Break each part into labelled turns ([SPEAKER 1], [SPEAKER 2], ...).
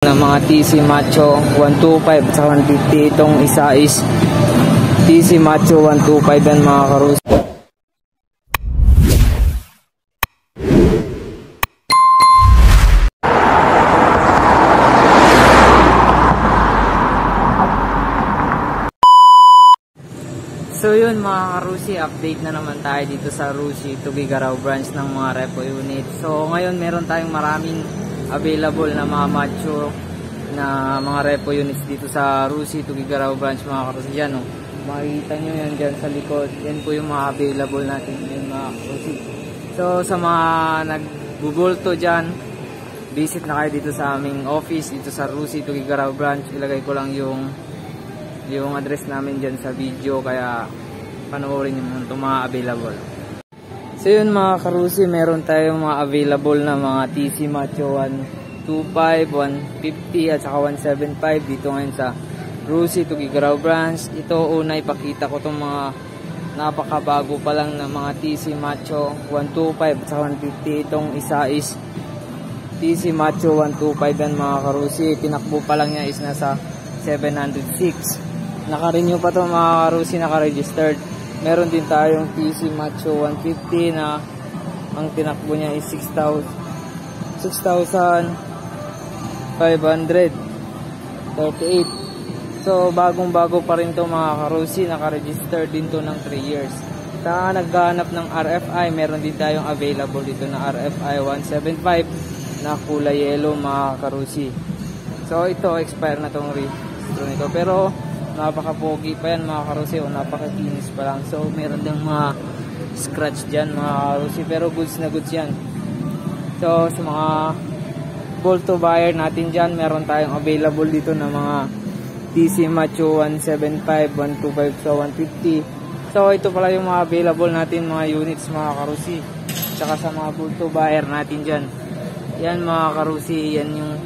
[SPEAKER 1] ng mga TC Macho 125 at 150. Itong isa is TC Macho 125 yan mga karusi. So yun mga karusi, update na naman tayo dito sa Rusi Tugigaraw branch ng mga repo unit. So ngayon meron tayong maraming available na mga macho na mga repo units dito sa Rusi Tugigaraw branch mga karusi. Yan, makikita nyo yan dyan sa likod. Yan po yung mga available natin yun mga karusi. So sa mga nagbubulto dyan, visit na kayo dito sa aming office dito sa Rusi Tugigaraw branch. Ilagay ko lang yung address namin dyan sa video, kaya panoorin nyo muna itong mga available. So yun mga karusi, meron tayong mga available na mga TC Macho 125, 150 at saka 175 dito ngayon sa Rusi Tugigaraw branch. Ito una ipakita ko itong mga napakabago pa lang na mga TC Macho 125 at saka 150. Itong isa is TC Macho 125 yan mga karusi. Tinakbo pa lang niya is nasa 706. Naka-renew pa to mga karusi, naka-registered. Meron din tayong TC Macho 150 na ang tinakbo niya is 6,538. So bagong-bago pa rin to mga karusi, naka-registered din to ng 3 years. Sa naghahanap ng RFI, meron din tayong available dito na RFI 175 na kulay yellow mga karusi. So ito, expire na tong registro nito, pero napaka-pogi pa yan mga karusi, o napaka-kinis pa lang. So meron din mga scratch dyan mga karusi, pero goods na goods yan. So sa mga Bolto buyer natin dyan, meron tayong available dito na mga TC Macho 175, 125, so 150. So ito pala yung mga available natin mga units mga karusi. Tsaka sa mga Bolto buyer natin dyan, yan mga karusi, yan yung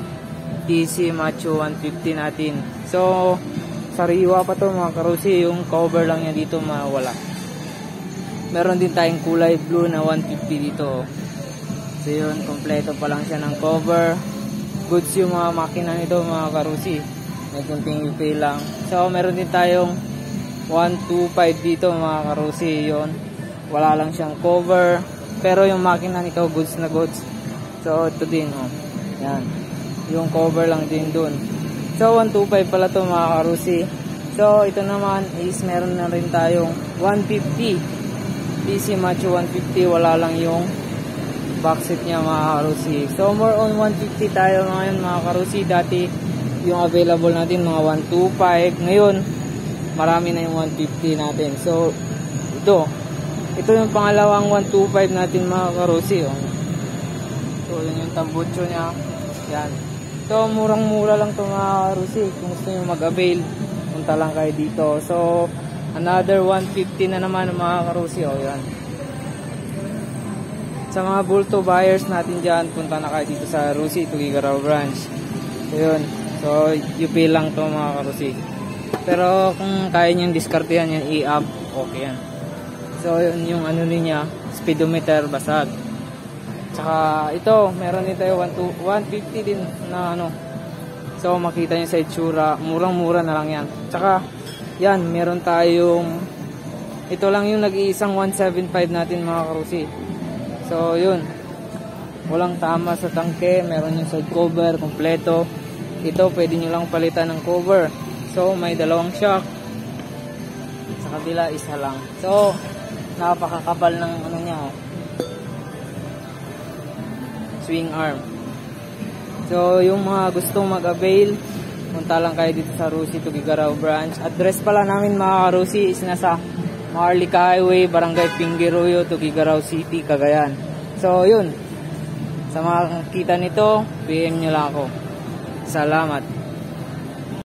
[SPEAKER 1] TC Macho 150 natin. So sariwa pa to mga karusi, yung cover lang yan dito mawala. Meron din tayong kulay blue na 150 dito. So yun, kompleto pa lang siya ng cover. Goods yung mga makina nito mga karusi, may kunting repair lang. So meron din tayong 125 dito mga karusi. Yun, wala lang siyang cover, pero yung makina nito goods na goods. So ito din, yan, yung cover lang din dun. So 125 pala to mga karusi. So ito naman is meron na rin tayong 150 TC Macho 150, wala lang yung backseat niya mga karusi. So more on 150 tayo ngayon mga karusi. Dati yung available natin mga 125, ngayon marami na yung 150 natin. So ito yung pangalawang 125 natin mga karusi. So yun yung tambucho niya, yan. So murang-mura lang to mga karusi. Kung gusto nyo mag-avail, punta lang kayo dito. So another 150 na naman mga karusi. Yan. Sa mga Bolto buyers natin dyan, punta na kayo dito sa Rusi Tugigaraw branch. So yun. So UP lang to mga karusi. Pero kung kaya nyo diskartehan yan, i-up, okay yan. So yun yung ano niya, speedometer basag. Tsaka ito, meron din tayo 150 din na ano. So makita nyo sa itsura, murang-mura na lang yan. Tsaka yan, meron tayong, ito lang yung nag-iisang 175 natin mga karusi. So yun, walang tama sa tangke, meron yung side cover kompleto. Ito pwede nyo lang palitan ng cover. So may dalawang shock, sa kabila isa lang. So napakakapal ng ano niya, swing arm. So yung mga gustong mag-avail, punta lang kayo dito sa Rusi Tugigaraw branch. Address pala namin mga karusi is nasa Maharlika Highway, Barangay Pingiroyo, Tugigaraw City, Cagayan. So yun, sa mga kita nito, PM nyo lang ako. Salamat.